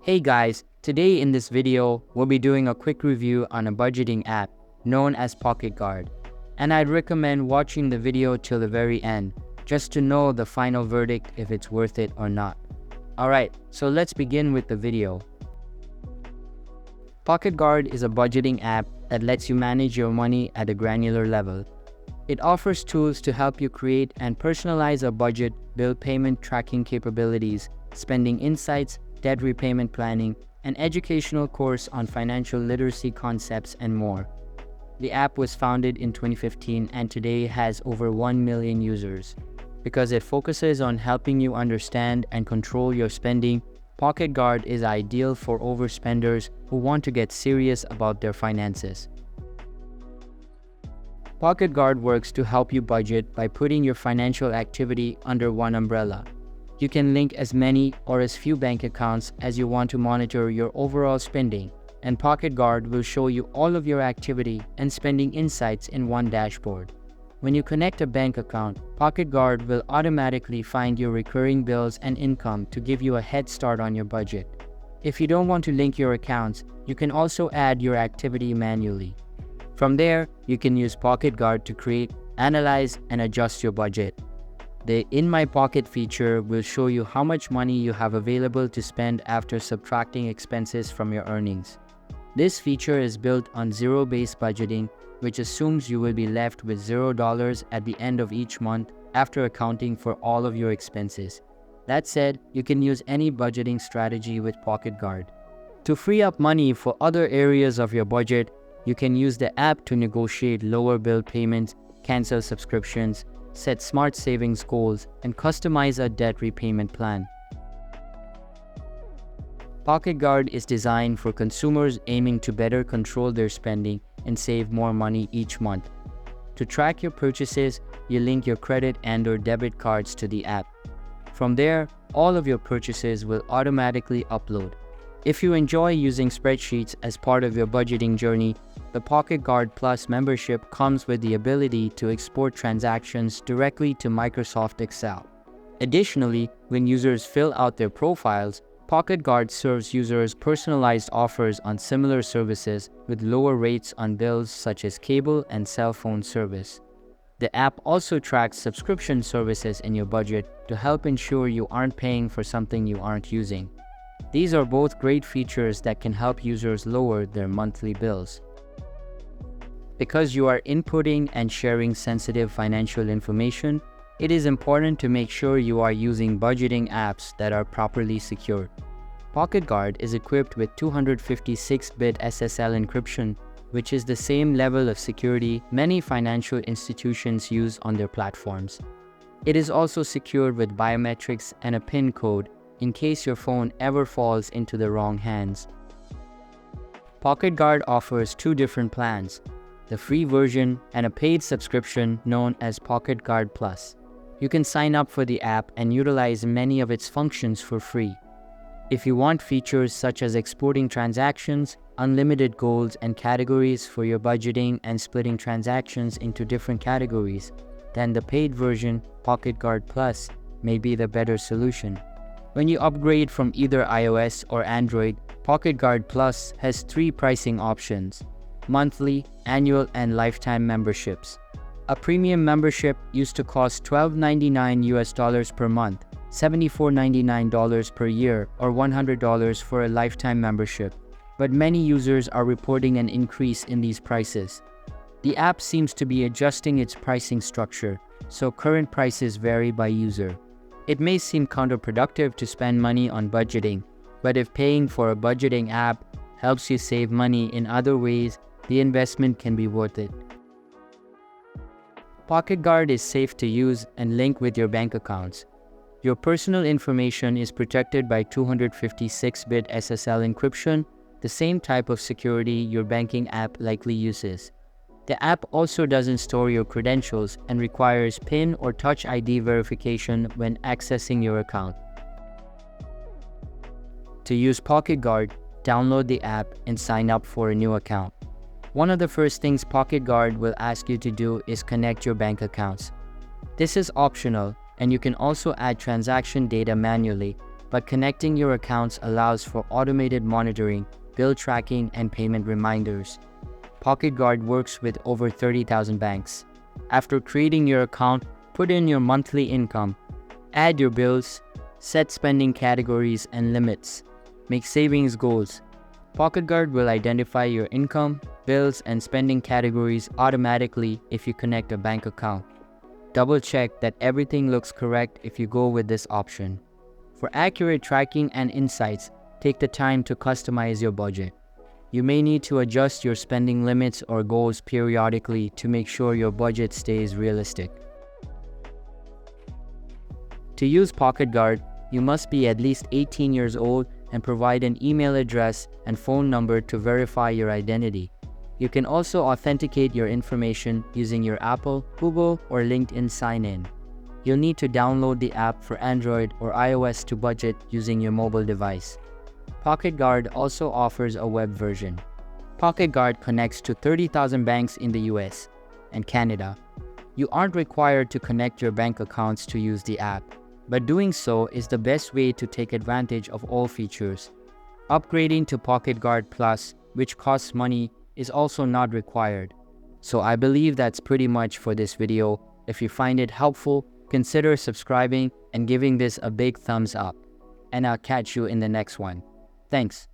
Hey guys, today in this video, we'll be doing a quick review on a budgeting app known as Pocketguard. And I'd recommend watching the video till the very end, just to know the final verdict if it's worth it or not. Alright, so let's begin with the video. Pocketguard is a budgeting app that lets you manage your money at a granular level. It offers tools to help you create and personalize a budget, bill payment tracking capabilities, spending insights, debt repayment planning, an educational course on financial literacy concepts, and more. The app was founded in 2015 and today has over 1 million users. Because it focuses on helping you understand and control your spending, Pocketguard is ideal for overspenders who want to get serious about their finances. Pocketguard works to help you budget by putting your financial activity under one umbrella. You can link as many or as few bank accounts as you want to monitor your overall spending, and Pocketguard will show you all of your activity and spending insights in one dashboard. When you connect a bank account, Pocketguard will automatically find your recurring bills and income to give you a head start on your budget. If you don't want to link your accounts, you can also add your activity manually. From there, you can use Pocketguard to create, analyze, and adjust your budget. The In My Pocket feature will show you how much money you have available to spend after subtracting expenses from your earnings. This feature is built on zero-based budgeting, which assumes you will be left with $0 at the end of each month after accounting for all of your expenses. That said, you can use any budgeting strategy with Pocketguard. To free up money for other areas of your budget, you can use the app to negotiate lower bill payments, cancel subscriptions, set smart savings goals, and customize a debt repayment plan. Pocketguard is designed for consumers aiming to better control their spending and save more money each month. To track your purchases, you link your credit and/or debit cards to the app. From there, all of your purchases will automatically upload. If you enjoy using spreadsheets as part of your budgeting journey, the Pocketguard Plus membership comes with the ability to export transactions directly to Microsoft Excel. Additionally, when users fill out their profiles, Pocketguard serves users personalized offers on similar services with lower rates on bills such as cable and cell phone service. The app also tracks subscription services in your budget to help ensure you aren't paying for something you aren't using. These are both great features that can help users lower their monthly bills. Because you are inputting and sharing sensitive financial information, it is important to make sure you are using budgeting apps that are properly secured. Pocketguard is equipped with 256-bit SSL encryption, which is the same level of security many financial institutions use on their platforms. It is also secured with biometrics and a PIN code in case your phone ever falls into the wrong hands. Pocketguard offers two different plans, the free version and a paid subscription known as Pocketguard Plus. You can sign up for the app and utilize many of its functions for free. If you want features such as exporting transactions, unlimited goals and categories for your budgeting and splitting transactions into different categories, then the paid version, Pocketguard Plus, may be the better solution. When you upgrade from either iOS or Android, Pocketguard Plus has three pricing options: monthly, annual, and lifetime memberships. A premium membership used to cost $12.99 per month, $74.99 per year, or $100 for a lifetime membership. But many users are reporting an increase in these prices. The app seems to be adjusting its pricing structure, so current prices vary by user. It may seem counterproductive to spend money on budgeting, but if paying for a budgeting app helps you save money in other ways, the investment can be worth it. Pocketguard is safe to use and link with your bank accounts. Your personal information is protected by 256-bit SSL encryption, the same type of security your banking app likely uses. The app also doesn't store your credentials and requires PIN or Touch ID verification when accessing your account. To use Pocketguard, download the app and sign up for a new account. One of the first things Pocketguard will ask you to do is connect your bank accounts. This is optional, and you can also add transaction data manually, but connecting your accounts allows for automated monitoring, bill tracking, and payment reminders. Pocketguard works with over 30,000 banks. After creating your account, put in your monthly income, add your bills, set spending categories and limits, make savings goals. Pocketguard will identify your income, bills, and spending categories automatically if you connect a bank account. Double check that everything looks correct if you go with this option. For accurate tracking and insights, take the time to customize your budget. You may need to adjust your spending limits or goals periodically to make sure your budget stays realistic. To use Pocketguard, you must be at least 18 years old and provide an email address and phone number to verify your identity. You can also authenticate your information using your Apple, Google, or LinkedIn sign-in. You'll need to download the app for Android or iOS to budget using your mobile device. Pocketguard also offers a web version. Pocketguard connects to 30,000 banks in the US and Canada. You aren't required to connect your bank accounts to use the app, but doing so is the best way to take advantage of all features. Upgrading to Pocketguard Plus, which costs money, is also not required. So I believe that's pretty much for this video. If you find it helpful, consider subscribing and giving this a big thumbs up. And I'll catch you in the next one. Thanks.